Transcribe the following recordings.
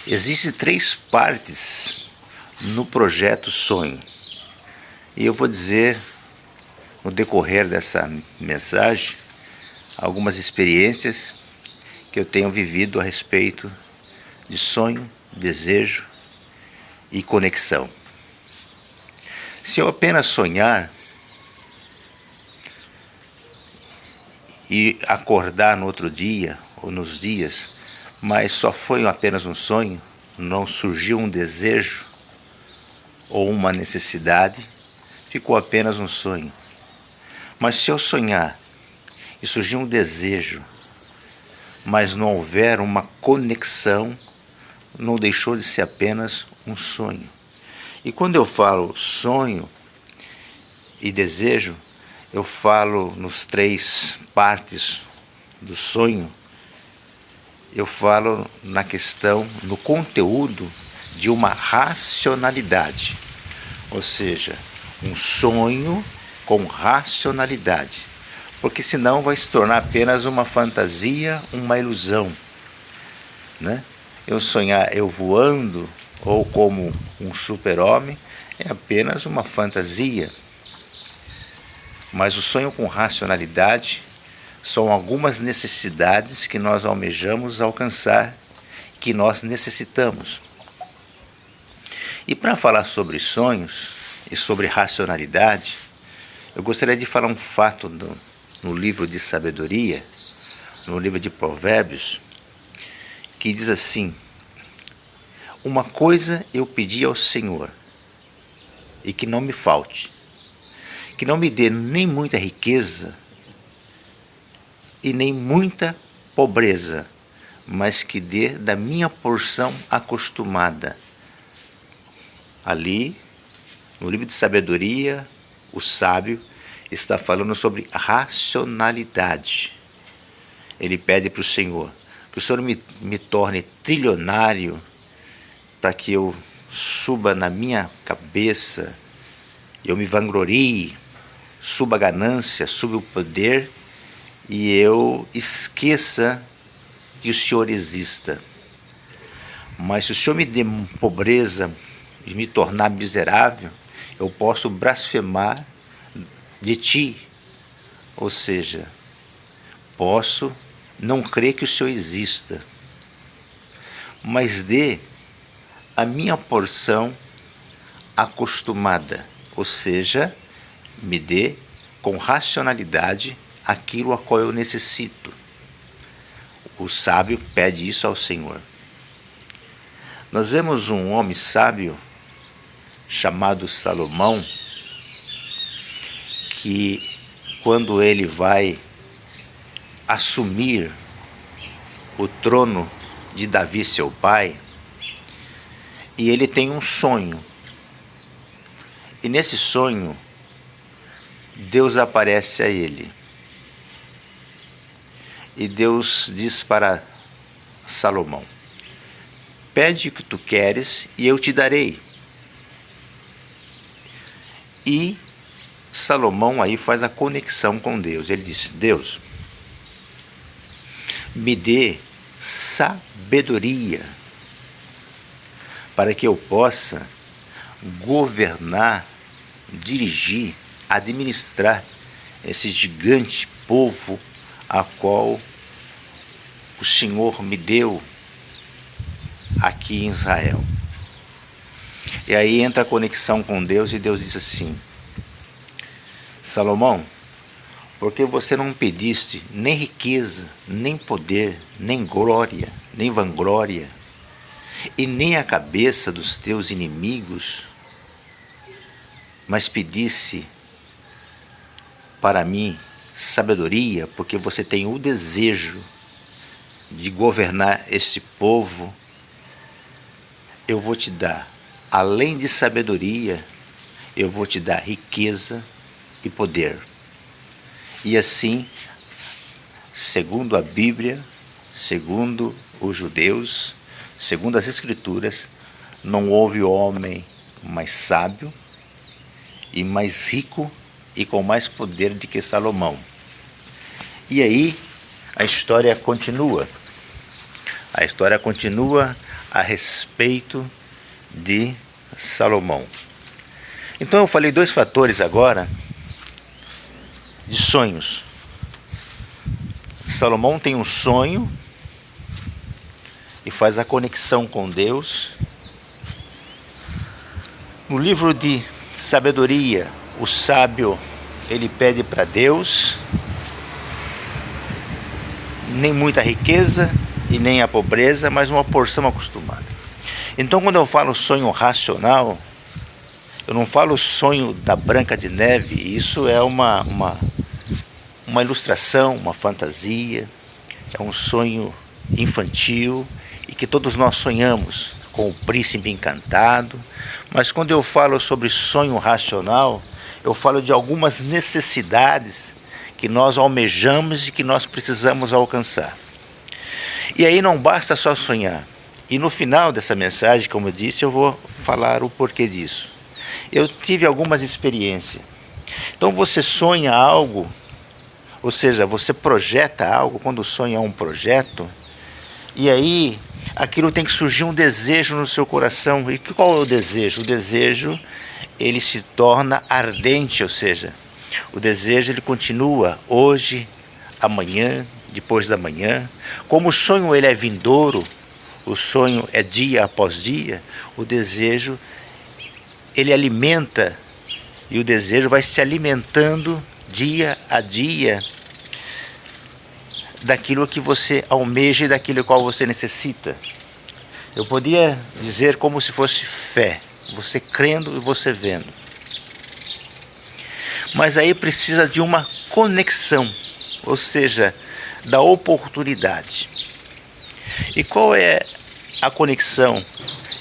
Existem três partes no projeto Sonho. E eu vou dizer, no decorrer dessa mensagem, algumas experiências que eu tenho vivido a respeito de sonho, desejo e conexão. Se eu apenas sonhar e acordar no outro dia ou nos dias, mas só foi apenas um sonho, não surgiu um desejo ou uma necessidade, ficou apenas um sonho. Mas se eu sonhar e surgir um desejo, mas não houver uma conexão, não deixou de ser apenas um sonho. E quando eu falo sonho e desejo, eu falo nos três partes do sonho, eu falo na questão, no conteúdo de uma racionalidade, ou seja, um sonho com racionalidade, porque senão vai se tornar apenas uma fantasia, uma ilusão, né? Eu sonhar eu voando ou como um super-homem é apenas uma fantasia, mas o sonho com racionalidade são algumas necessidades que nós almejamos alcançar, que nós necessitamos. E para falar sobre sonhos e sobre racionalidade, eu gostaria de falar um fato no livro de sabedoria, no livro de Provérbios, que diz assim: uma coisa eu pedi ao Senhor, e que não me falte, que não me dê nem muita riqueza e nem muita pobreza, mas que dê da minha porção acostumada. Ali, no livro de sabedoria, o sábio está falando sobre racionalidade. Ele pede para o Senhor que o Senhor me torne trilionário, para que eu suba na minha cabeça, eu me vanglorie, suba a ganância, suba o poder, e eu esqueça que o Senhor exista. Mas se o Senhor me dê pobreza e me tornar miserável, eu posso blasfemar de Ti, ou seja, posso não crer que o Senhor exista, mas dê a minha porção acostumada, ou seja, me dê com racionalidade aquilo a qual eu necessito. O sábio pede isso ao Senhor. Nós vemos um homem sábio chamado Salomão, que quando ele vai assumir o trono de Davi, seu pai, e ele tem um sonho. E nesse sonho, Deus aparece a ele. E Deus diz para Salomão: pede o que tu queres e eu te darei. E Salomão aí faz a conexão com Deus. Ele diz: Deus, me dê sabedoria para que eu possa governar, dirigir, administrar esse gigante povo a qual o Senhor me deu aqui em Israel. E aí entra a conexão com Deus, e Deus diz assim: Salomão, porque você não pediste nem riqueza, nem poder, nem glória, nem vanglória, e nem a cabeça dos teus inimigos, mas pedisse para mim sabedoria, porque você tem o desejo de governar este povo, eu vou te dar, além de sabedoria, eu vou te dar riqueza e poder. E assim, segundo a Bíblia, segundo os judeus, segundo as Escrituras, não houve homem mais sábio e mais rico e com mais poder do que Salomão. E aí a história continua. A história continua a respeito de Salomão. Então eu falei 2 fatores agora de sonhos. Salomão tem um sonho e faz a conexão com Deus. No livro de sabedoria, o sábio, ele pede para Deus nem muita riqueza e nem a pobreza, mas uma porção acostumada. Então quando eu falo sonho racional, eu não falo sonho da Branca de Neve. Isso é uma ilustração, uma fantasia, é um sonho infantil e que todos nós sonhamos com o príncipe encantado. Mas quando eu falo sobre sonho racional, eu falo de algumas necessidades que nós almejamos e que nós precisamos alcançar. E aí não basta só sonhar. E no final dessa mensagem, como eu disse, eu vou falar o porquê disso. Eu tive algumas experiências. Então você sonha algo, ou seja, você projeta algo quando sonha um projeto, e aí aquilo tem que surgir um desejo no seu coração. E qual é o desejo? O desejo, ele se torna ardente, ou seja, o desejo ele continua hoje, amanhã, depois da manhã. Como o sonho ele é vindouro, o sonho é dia após dia, o desejo ele alimenta, e o desejo vai se alimentando dia a dia daquilo que você almeja e daquilo qual você necessita. Eu podia dizer como se fosse fé, você crendo e você vendo. Mas aí precisa de uma conexão, ou seja, da oportunidade. E qual é a conexão?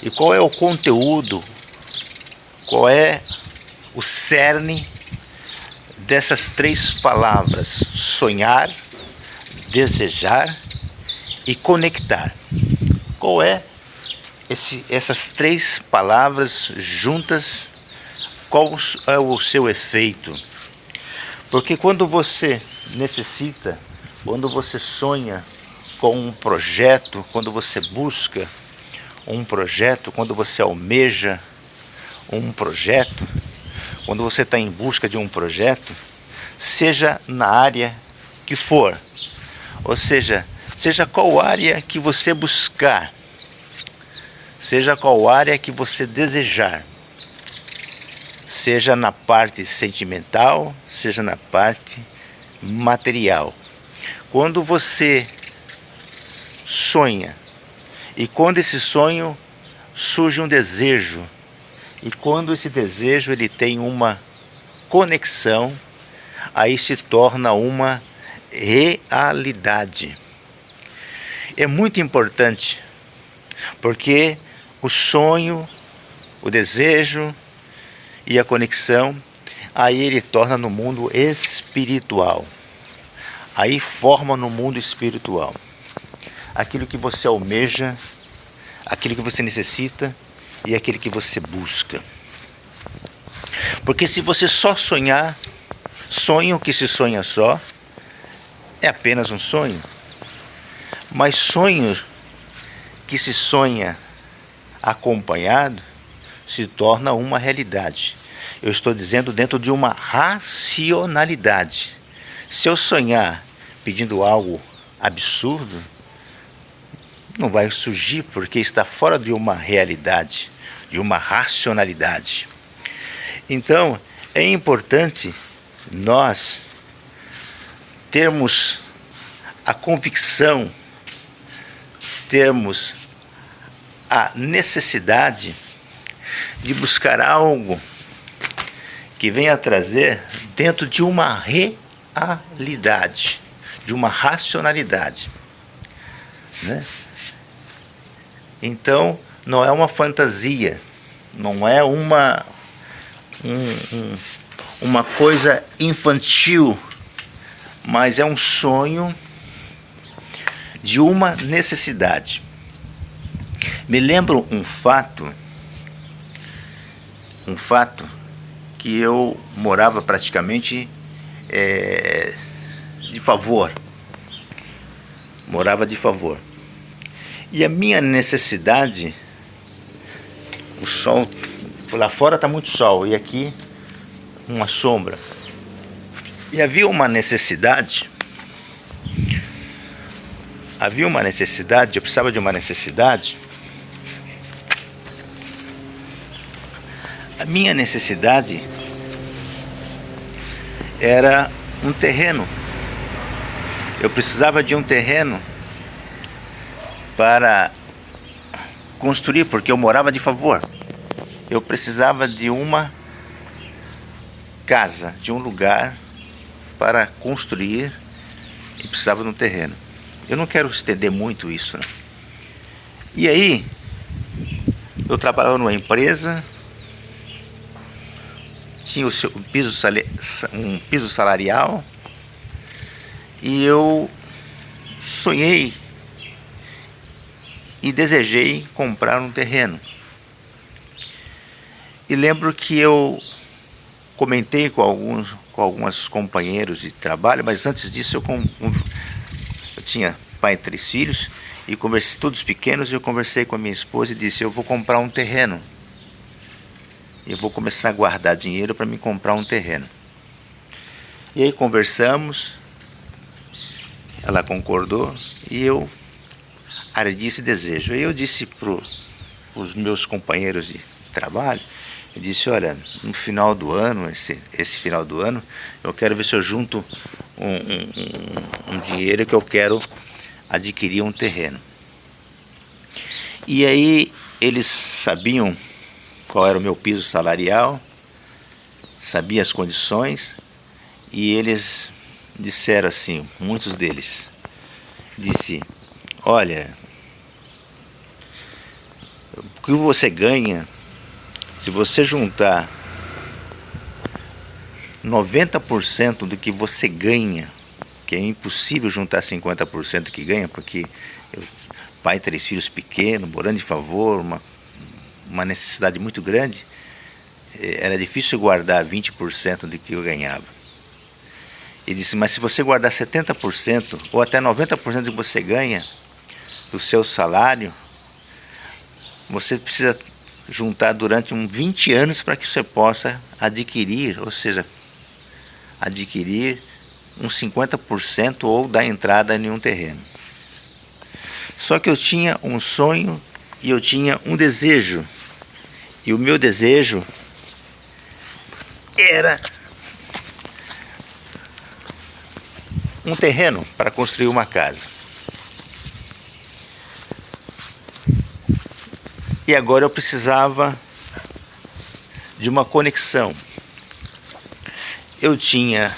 E qual é o conteúdo? Qual é o cerne dessas 3 palavras? Sonhar, desejar e conectar. Qual é essas 3 palavras juntas? Qual é o seu efeito? Porque quando você necessita, quando você sonha com um projeto, quando você busca um projeto, quando você almeja um projeto, quando você está em busca de um projeto, seja na área que for, ou seja qual área que você buscar, seja qual área que você desejar, seja na parte sentimental, seja na parte material. Quando você sonha, e quando esse sonho surge um desejo, e quando esse desejo ele tem uma conexão, aí se torna uma realidade. É muito importante, porque o sonho, o desejo e a conexão, aí ele torna no mundo espiritual. Aí forma no mundo espiritual aquilo que você almeja, aquilo que você necessita e aquilo que você busca. Porque se você só sonhar, sonho que se sonha só, é apenas um sonho. Mas sonho que se sonha acompanhado se torna uma realidade. Eu estou dizendo dentro de uma racionalidade. Se eu sonhar pedindo algo absurdo, não vai surgir, porque está fora de uma realidade, de uma racionalidade. Então, é importante nós termos a convicção, termos a necessidade de buscar algo que venha trazer dentro de uma realidade, de uma racionalidade, né? Então, não é uma fantasia, não é uma coisa infantil, mas é um sonho de uma necessidade. Me lembro um fato que eu morava praticamente de favor. Morava de favor. E a minha necessidade, o sol, lá fora está muito sol e aqui uma sombra. E havia uma necessidade, eu precisava de uma necessidade. A minha necessidade era um terreno. Eu precisava de um terreno para construir, porque eu morava de favor. Eu precisava de uma casa, de um lugar para construir e precisava de um terreno. Eu não quero estender muito isso, né? E aí, eu trabalhava numa empresa, tinha um piso salarial e eu sonhei e desejei comprar um terreno. E lembro que eu comentei com alguns companheiros de trabalho, mas antes disso eu tinha pai e 3 filhos e conversei, todos pequenos, e eu conversei com a minha esposa e disse: eu vou comprar um terreno. Eu vou começar a guardar dinheiro para me comprar um terreno. E aí conversamos, ela concordou e eu ardi esse desejo. Aí eu disse para os meus companheiros de trabalho, eu disse: olha, no final do ano, esse final do ano, eu quero ver se eu junto um dinheiro que eu quero adquirir um terreno. E aí eles sabiam qual era o meu piso salarial, sabiam as condições, e eles disseram assim, muitos deles, disse: olha, o que você ganha, se você juntar 90% do que você ganha, que é impossível juntar 50% que ganha, porque pai, 3 filhos pequenos, morando de favor, uma necessidade muito grande, era difícil guardar 20% do que eu ganhava. Ele disse: mas se você guardar 70% ou até 90% do que você ganha do seu salário, você precisa juntar durante 20 anos para que você possa adquirir, ou seja, adquirir uns 50% ou dar entrada em um terreno. Só que eu tinha um sonho e eu tinha um desejo. E o meu desejo era um terreno para construir uma casa. E agora eu precisava de uma conexão. Eu tinha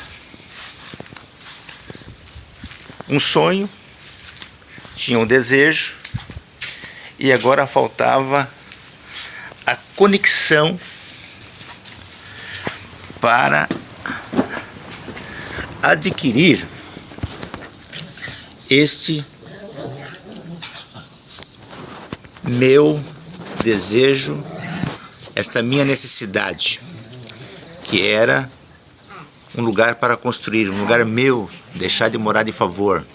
um sonho, tinha um desejo, e agora faltava a conexão para adquirir este meu desejo, esta minha necessidade, que era um lugar para construir, um lugar meu, deixar de morar de favor.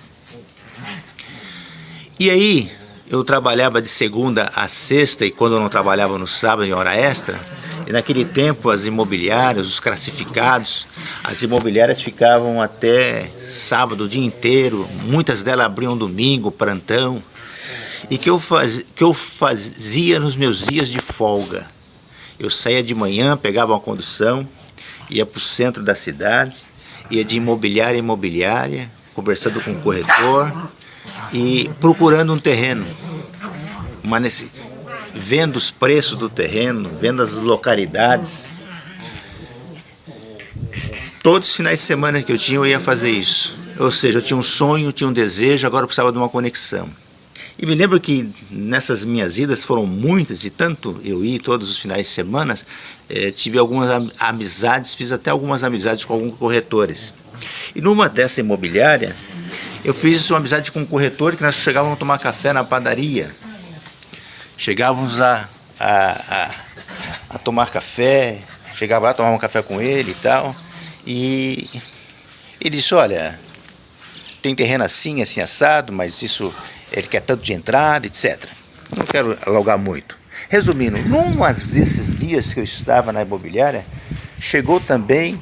E aí eu trabalhava de segunda a sexta, e quando eu não trabalhava no sábado em hora extra, e naquele tempo as imobiliárias, os classificados, as imobiliárias ficavam até sábado o dia inteiro, muitas delas abriam domingo, plantão. E que eu fazia nos meus dias de folga? Eu saía de manhã, pegava uma condução, ia para o centro da cidade, ia de imobiliária em imobiliária, conversando com o corretor e procurando um terreno, vendo os preços do terreno, vendo as localidades. Todos os finais de semana que eu tinha, eu ia fazer isso. Ou seja, eu tinha um sonho, tinha um desejo, agora eu precisava de uma conexão. E me lembro que nessas minhas idas, foram muitas, e tanto eu ia todos os finais de semana, tive algumas amizades, fiz até algumas amizades com alguns corretores. E numa dessa imobiliária, eu fiz uma amizade com um corretor que nós chegávamos a tomar café na padaria. Chegávamos a tomar café, chegava lá, tomava um café com ele e tal. E ele disse: olha, tem terreno assim, assim assado, mas isso ele quer tanto de entrada, etc. Não quero alongar muito. Resumindo, num desses dias que eu estava na imobiliária, chegou também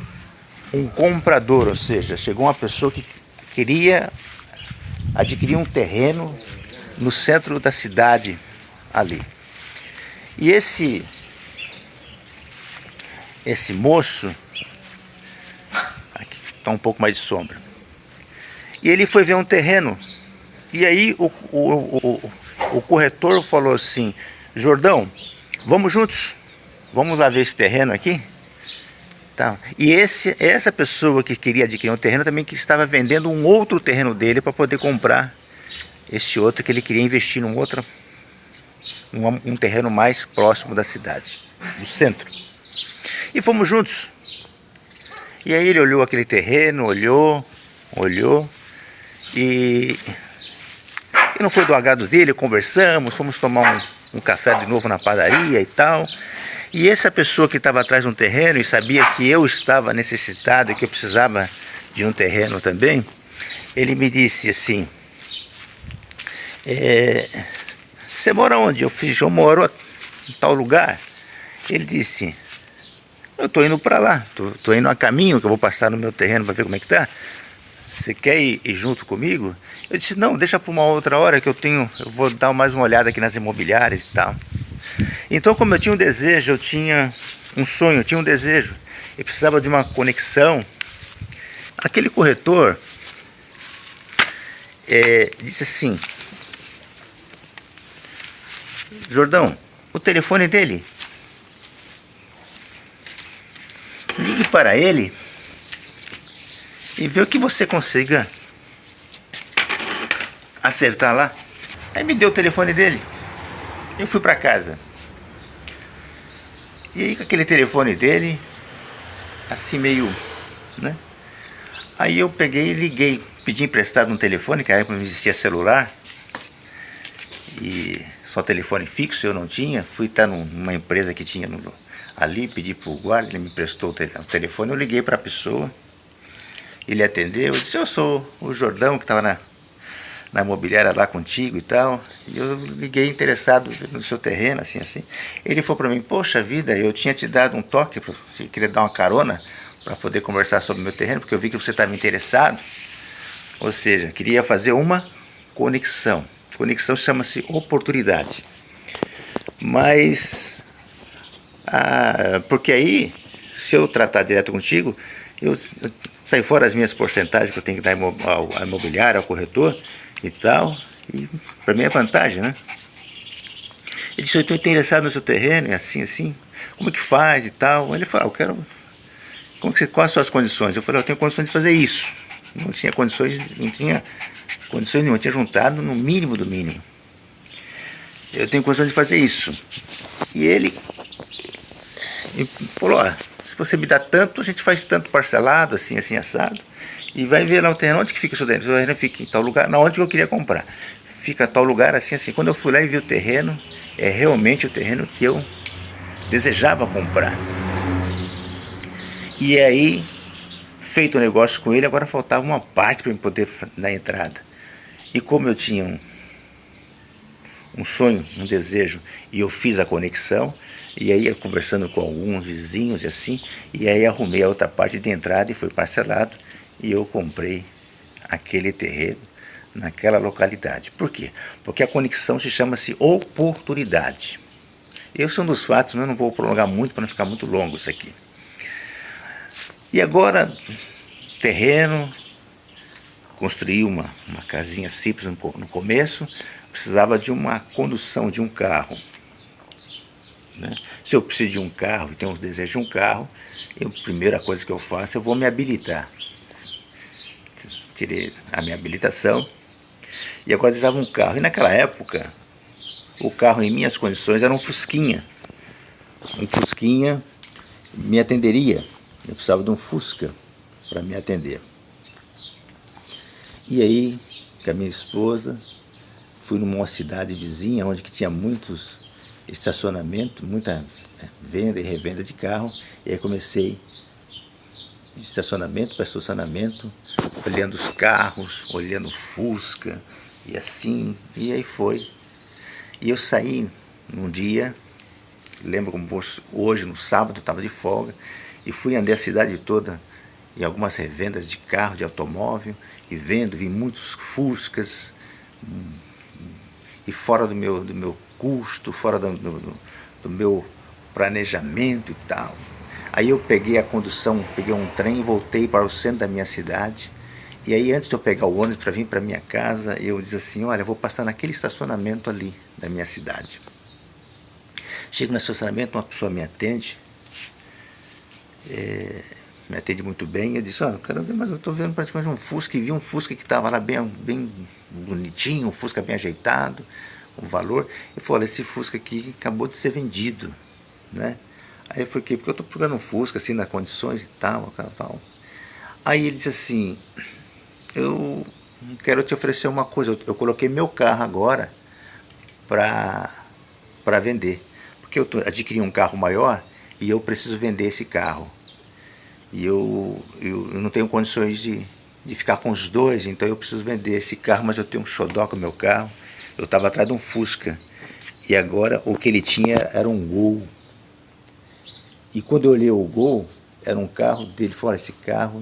um comprador, ou seja, chegou uma pessoa que queria adquirir um terreno no centro da cidade ali. E esse moço, aqui está um pouco mais de sombra, e ele foi ver um terreno, e aí o corretor falou assim: Jordão, vamos juntos, vamos lá ver esse terreno aqui. Tá. E essa pessoa que queria adquirir um terreno também que estava vendendo um outro terreno dele para poder comprar esse outro que ele queria investir num outro, um terreno mais próximo da cidade, do centro. E fomos juntos. E aí ele olhou aquele terreno, olhou, e não foi do agrado dele, conversamos, fomos tomar um café de novo na padaria e tal. E essa pessoa que estava atrás de um terreno e sabia que eu estava necessitado e que eu precisava de um terreno também, ele me disse assim: você mora onde? Eu moro em tal lugar. Ele disse: eu estou indo para lá, estou indo a caminho, que eu vou passar no meu terreno para ver como é que está. Você quer ir junto comigo? Eu disse: não, deixa para uma outra hora que eu vou dar mais uma olhada aqui nas imobiliárias e tal. Então, como eu tinha um desejo, eu tinha um sonho, eu tinha um desejo, eu precisava de uma conexão. Aquele corretor disse assim: Jordão, o telefone dele, ligue para ele e vê o que você consiga acertar lá. Aí me deu o telefone dele, eu fui para casa. E aí com aquele telefone dele, assim meio, né? Aí eu peguei e liguei, pedi emprestado um telefone, que na época não existia celular, e só telefone fixo eu não tinha. Fui estar numa empresa que tinha ali, pedi para o guarda, ele me emprestou o telefone, eu liguei para a pessoa, ele atendeu, eu disse: eu sou o Jordão, que estava na imobiliária lá contigo e tal, e eu liguei interessado no seu terreno, assim. Ele falou para mim: poxa vida, eu tinha te dado um toque, você queria dar uma carona para poder conversar sobre o meu terreno, porque eu vi que você estava interessado. Ou seja, queria fazer uma conexão. Conexão chama-se oportunidade. Mas, porque aí, se eu tratar direto contigo, eu saio fora as minhas porcentagens que eu tenho que dar ao imobiliário, ao corretor e tal, e para mim é vantagem, né? Ele disse: eu estou interessado no seu terreno, é assim, como é que faz e tal. Ele falou: eu quero, quais são as suas condições? Eu falei: eu tenho condições de fazer isso. Não tinha condições nenhuma, eu tinha juntado no mínimo do mínimo. Eu tenho condições de fazer isso. E ele falou: ó, se você me dá tanto, a gente faz tanto parcelado, assim, assado. E vai ver lá o terreno, onde que fica o seu terreno? O terreno fica em tal lugar, na onde que eu queria comprar. Fica tal lugar, assim. Quando eu fui lá e vi o terreno, é realmente o terreno que eu desejava comprar. E aí, feito o negócio com ele, agora faltava uma parte para eu poder dar entrada. E como eu tinha um sonho, um desejo, e eu fiz a conexão, e aí conversando com alguns vizinhos e assim, e aí arrumei a outra parte de entrada e foi parcelado. E eu comprei aquele terreno naquela localidade. Por quê? Porque a conexão chama-se oportunidade. Esse é um dos fatos, mas eu não vou prolongar muito para não ficar muito longo isso aqui. E agora, terreno, construí uma casinha simples no começo, precisava de uma condução de um carro. Né? Se eu preciso de um carro e tenho um desejo de um carro, a primeira coisa que eu faço, eu vou me habilitar. Tirei a minha habilitação e agora precisava um carro. E naquela época, o carro em minhas condições era um Fusquinha. Um Fusquinha me atenderia. Eu precisava de um Fusca para me atender. E aí, com a minha esposa, fui numa cidade vizinha, onde que tinha muitos estacionamentos, muita venda e revenda de carro. E aí comecei de estacionamento para estacionamento, olhando os carros, olhando Fusca, E assim, e aí foi. E eu saí num dia, lembro como hoje, no sábado, estava de folga, e fui andar a cidade toda em algumas revendas de carro, de automóvel, e vi muitos Fuscas, e fora do meu custo, fora do meu planejamento e tal. Aí eu peguei a condução, peguei um trem e voltei para o centro da minha cidade. E aí, antes de eu pegar o ônibus para vir para minha casa, eu disse assim: olha, eu vou passar naquele estacionamento ali da minha cidade. Chego no estacionamento, uma pessoa me atende muito bem. Eu disse: quero ver, mas eu estou vendo praticamente um Fusca. E vi um Fusca que estava lá bem bonitinho, um Fusca bem ajeitado, o valor. Eu falei: olha, esse Fusca aqui acabou de ser vendido, né? Aí eu falei: porque eu estou procurando um Fusca assim, nas condições e tal, tal. Aí ele disse assim: eu quero te oferecer uma coisa. Eu coloquei meu carro agora para vender, porque eu adquiri um carro maior e eu preciso vender esse carro. E eu não tenho condições de ficar com os dois, então eu preciso vender esse carro, mas eu tenho um xodó com o meu carro. Eu estava atrás de um Fusca, e agora o que ele tinha era um Gol. E quando eu olhei o Gol, era um carro dele. Falei: esse carro,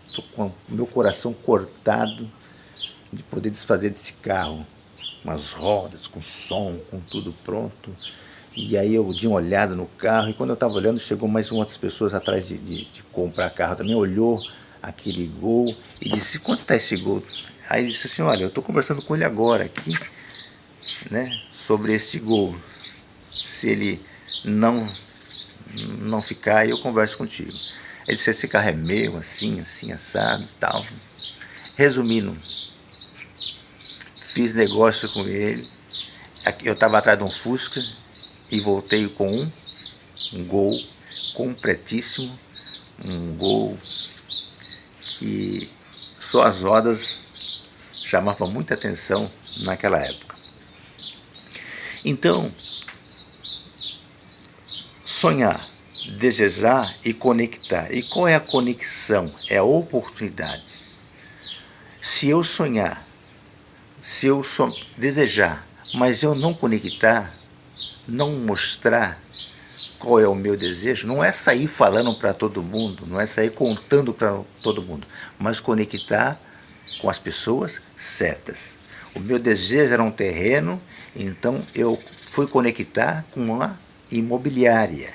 estou com o meu coração cortado de poder desfazer desse carro. Umas rodas, com som, com tudo pronto. E aí eu dei uma olhada no carro, e quando eu estava olhando, chegou mais outras pessoas atrás de comprar carro também, olhou aquele Gol e disse: quanto está esse Gol? Aí ele disse assim: olha, eu estou conversando com ele agora aqui, né, sobre esse Gol. Se ele não ficar, eu converso contigo. Ele disse: esse carro é meu, assim, assado e tal. Resumindo, fiz negócio com ele. Eu estava atrás de um Fusca e voltei com um Gol completíssimo, um Gol que só as rodas chamavam muita atenção naquela época. Então, sonhar, desejar e conectar. E qual é a conexão? É a oportunidade. Se eu sonhar, se eu desejar, mas eu não conectar, não mostrar qual é o meu desejo, não é sair falando para todo mundo, não é sair contando para todo mundo, mas conectar com as pessoas certas. O meu desejo era um terreno, então eu fui conectar com uma imobiliária.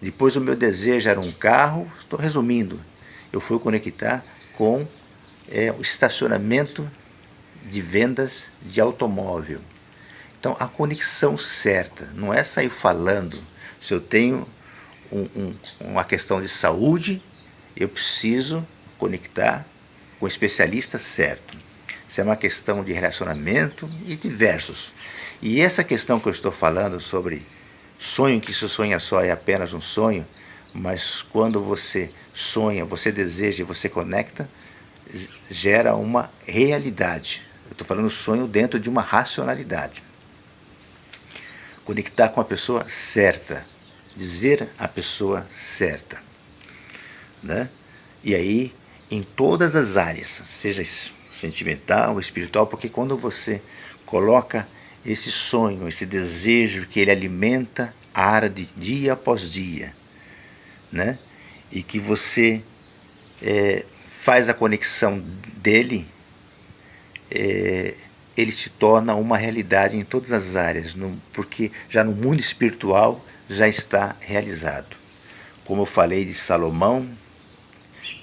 Depois o meu desejo era um carro, estou resumindo, eu fui conectar com o estacionamento de vendas de automóvel. Então, a conexão certa, não é sair falando. Se eu tenho uma questão de saúde, eu preciso conectar com o especialista certo. Se é uma questão de relacionamento e diversos. E essa questão que eu estou falando sobre sonho, que se sonha só é apenas um sonho, mas quando você sonha, você deseja e você conecta, gera uma realidade. Eu estou falando sonho dentro de uma racionalidade. Conectar com a pessoa certa, dizer a pessoa certa, né? E aí, em todas as áreas, seja sentimental, espiritual, porque quando você coloca esse sonho, esse desejo que ele alimenta, arde dia após dia, né? E que você faz a conexão dele, ele se torna uma realidade em todas as áreas, porque já no mundo espiritual já está realizado. Como eu falei de Salomão,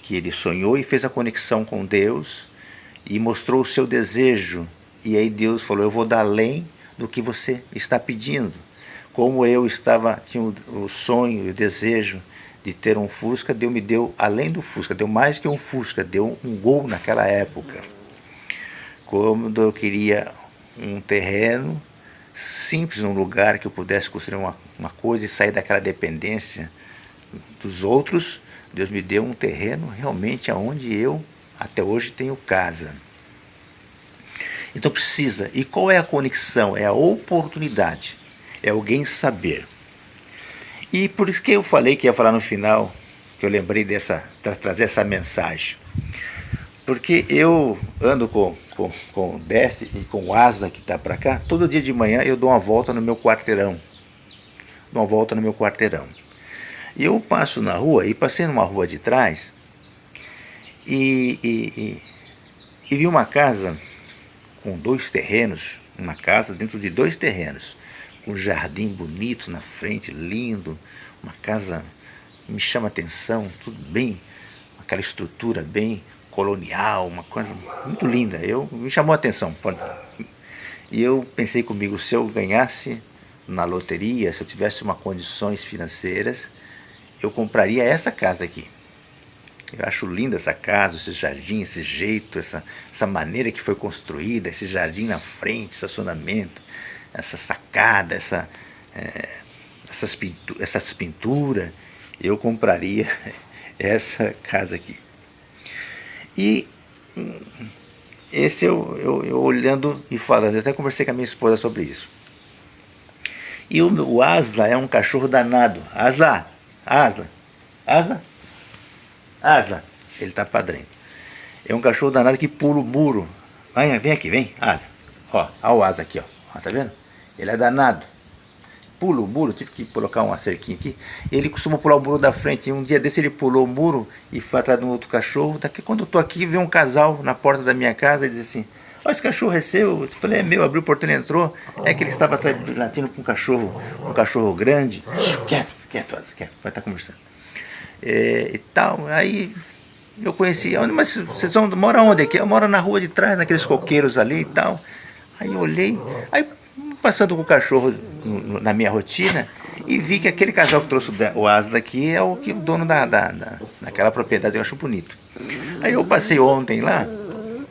que ele sonhou e fez a conexão com Deus e mostrou o seu desejo, e aí Deus falou: eu vou dar além do que você está pedindo. Como eu tinha o sonho e o desejo de ter um Fusca, Deus me deu além do Fusca, deu mais que um Fusca, deu um Gol naquela época. Como eu queria um terreno simples, um lugar que eu pudesse construir uma coisa e sair daquela dependência dos outros, Deus me deu um terreno realmente aonde eu até hoje tenho casa. Então precisa. E qual é a conexão? É a oportunidade. É alguém saber. E por isso que eu falei que ia falar no final, que eu lembrei trazer essa mensagem. Porque eu ando com o Deste e com o Asla que está para cá, todo dia de manhã eu dou uma volta no meu quarteirão. Dou uma volta no meu quarteirão. E eu passo na rua, e passei numa rua de trás, e vi uma casa com 2 terrenos, uma casa dentro de 2 terrenos, com um jardim bonito na frente, lindo, uma casa que me chama a atenção, tudo bem, aquela estrutura bem colonial, uma coisa muito linda, me chamou a atenção. E eu pensei comigo, se eu ganhasse na loteria, se eu tivesse uma condições financeiras, eu compraria essa casa aqui. Eu acho linda essa casa, esse jardim, esse jeito, essa maneira que foi construída, esse jardim na frente, estacionamento, essa sacada, essas pinturas. Eu compraria essa casa aqui. E esse eu olhando e falando, eu até conversei com a minha esposa sobre isso. E o Asla é um cachorro danado. Asla, Asla, Asla, Asla, ele tá padrinho. É um cachorro danado que pula o muro. Vem aqui, vem, Asla. Ó o Asla aqui, ó, tá vendo? Ele é danado. Pula o muro, tive que colocar uma cerquinha aqui. Ele costuma pular o muro da frente. Um dia desse ele pulou o muro e foi atrás de um outro cachorro. Daqui quando eu tô aqui, vem um casal na porta da minha casa e diz assim: ó, esse cachorro é seu? Eu falei, é meu, abriu o portão e entrou. É que ele estava latindo com um cachorro grande. Quieto, vai estar conversando. E tal, aí eu conheci, mas vocês moram onde aqui? Eu moro na rua de trás, naqueles coqueiros ali e tal. Aí eu olhei, aí passando com o cachorro na minha rotina, e vi que aquele casal que trouxe o Asla aqui é o dono daquela propriedade, eu acho bonito. Aí eu passei ontem lá,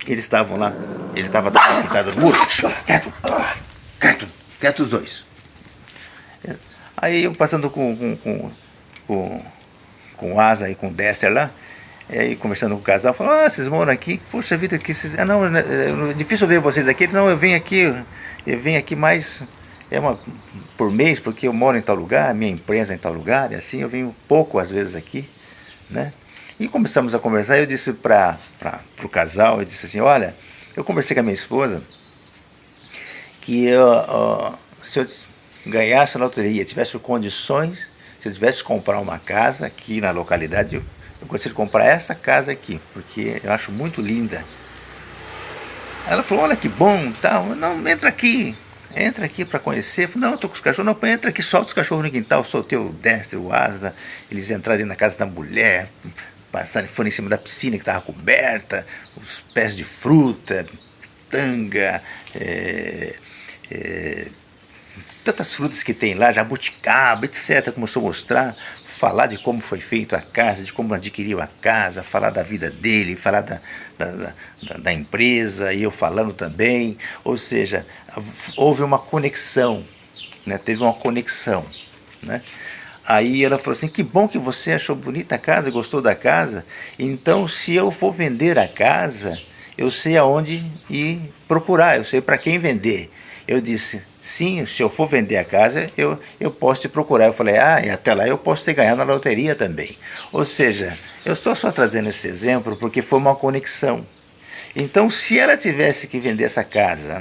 eles estavam lá, ele estava pintado no muro, quieto os dois. Aí eu passando com o Asa e com o Dexter lá, e aí conversando com o casal, falando, vocês moram aqui? Poxa vida, não, é difícil ver vocês aqui. Não, eu venho aqui mais por mês, porque eu moro em tal lugar, minha empresa é em tal lugar, e assim eu venho pouco às vezes aqui, né? E começamos a conversar, eu disse para o casal, eu disse assim, olha, eu conversei com a minha esposa, que se eu ganhasse a loteria, tivesse condições, se eu tivesse que comprar uma casa aqui na localidade, eu gostaria de comprar essa casa aqui, porque eu acho muito linda. Ela falou, olha que bom, tal. Não, entra aqui para conhecer. Eu falei, não, eu tô com os cachorros, não, entra aqui, solta os cachorros no quintal. Soltei o Dexter, o Asa, eles entraram dentro da casa da mulher, foram em cima da piscina que estava coberta, os pés de fruta, tanga, tantas frutas que tem lá, jabuticaba, etc. Começou a mostrar, falar de como foi feita a casa, de como adquiriu a casa, falar da vida dele, falar da empresa, e eu falando também. Ou seja, houve uma conexão, né? Teve uma conexão, né? Aí ela falou assim, que bom que você achou bonita a casa, gostou da casa, então se eu for vender a casa, eu sei aonde ir procurar, eu sei para quem vender. Eu disse, sim, se eu for vender a casa, eu posso te procurar. Eu falei, e até lá eu posso ter ganhado na loteria também. Ou seja, eu estou só trazendo esse exemplo porque foi uma conexão. Então, se ela tivesse que vender essa casa,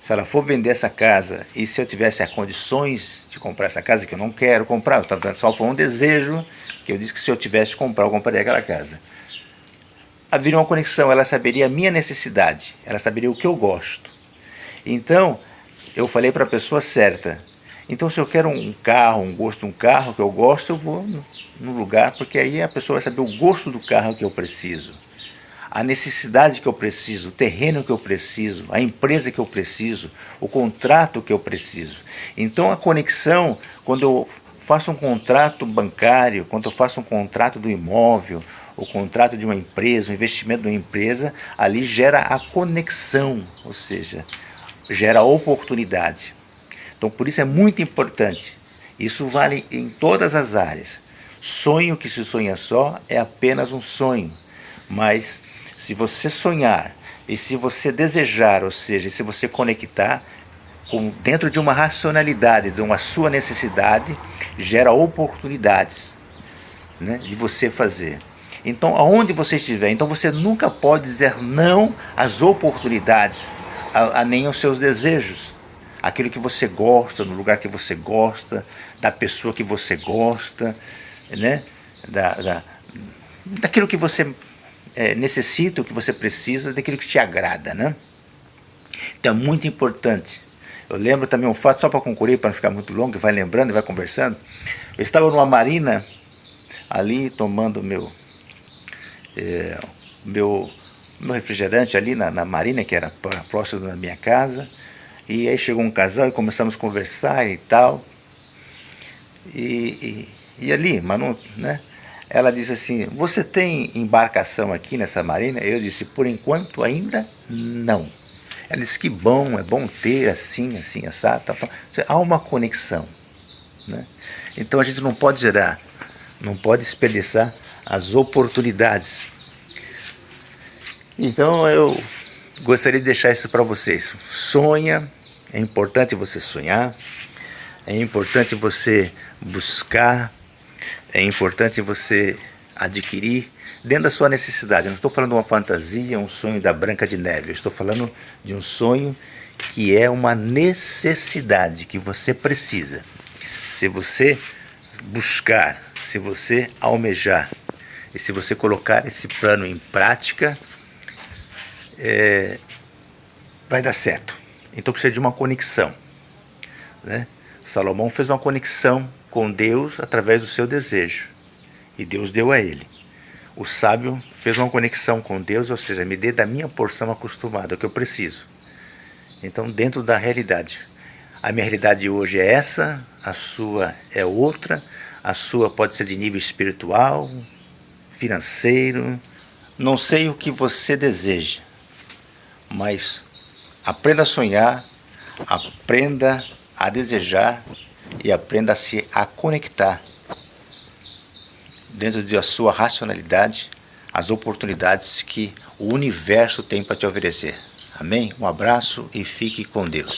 se ela for vender essa casa, e se eu tivesse as condições de comprar essa casa, que eu não quero comprar, eu estava vendo, só foi um desejo, que eu disse que se eu tivesse que comprar, eu compraria aquela casa. Haveria uma conexão, ela saberia a minha necessidade, ela saberia o que eu gosto. Então, eu falei para a pessoa certa. Então, se eu quero um carro, um gosto de um carro que eu gosto, eu vou no lugar, porque aí a pessoa vai saber o gosto do carro que eu preciso, a necessidade que eu preciso, o terreno que eu preciso, a empresa que eu preciso, o contrato que eu preciso. Então, a conexão, quando eu faço um contrato bancário, quando eu faço um contrato do imóvel, o contrato de uma empresa, o investimento de uma empresa, ali gera a conexão, ou seja, gera oportunidade. Então, por isso é muito importante. Isso vale em todas as áreas. Sonho que se sonha só é apenas um sonho. Mas se você sonhar e se você desejar, ou seja, se você conectar dentro de uma racionalidade, de uma sua necessidade, gera oportunidades, né, de você fazer. Então, aonde você estiver, então você nunca pode dizer não às oportunidades, a nem aos seus desejos. Aquilo que você gosta, no lugar que você gosta, da pessoa que você gosta, né? Daquilo que você necessita, o que você precisa, daquilo que te agrada, né? Então é muito importante. Eu lembro também um fato, só para concluir, para não ficar muito longo, vai lembrando e vai conversando. Eu estava numa marina, ali tomando meu refrigerante ali na marina, que era próximo da minha casa. E aí chegou um casal e começamos a conversar e tal. E ali, mas não, né? Ela disse assim: você tem embarcação aqui nessa marina? Eu disse: por enquanto ainda não. Ela disse: que bom, é bom ter assim, assim, assado, tal, tal. Há uma conexão, né? Então a gente não pode gerar, não pode desperdiçar as oportunidades. Então eu gostaria de deixar isso para vocês. Sonha, é importante você sonhar, é importante você buscar, é importante você adquirir dentro da sua necessidade. Eu não estou falando de uma fantasia, um sonho da Branca de Neve. Eu estou falando de um sonho que é uma necessidade que você precisa. Se você buscar, se você almejar e se você colocar esse plano em prática, vai dar certo. Então precisa de uma conexão, né? Salomão fez uma conexão com Deus através do seu desejo, e Deus deu a ele. O sábio fez uma conexão com Deus, ou seja, me dê da minha porção acostumada, o que eu preciso. Então, dentro da realidade, a minha realidade hoje é essa, a sua é outra, a sua pode ser de nível espiritual, financeiro, não sei o que você deseja, mas aprenda a sonhar, aprenda a desejar e aprenda a conectar dentro da sua racionalidade as oportunidades que o universo tem para te oferecer. Amém? Um abraço e fique com Deus.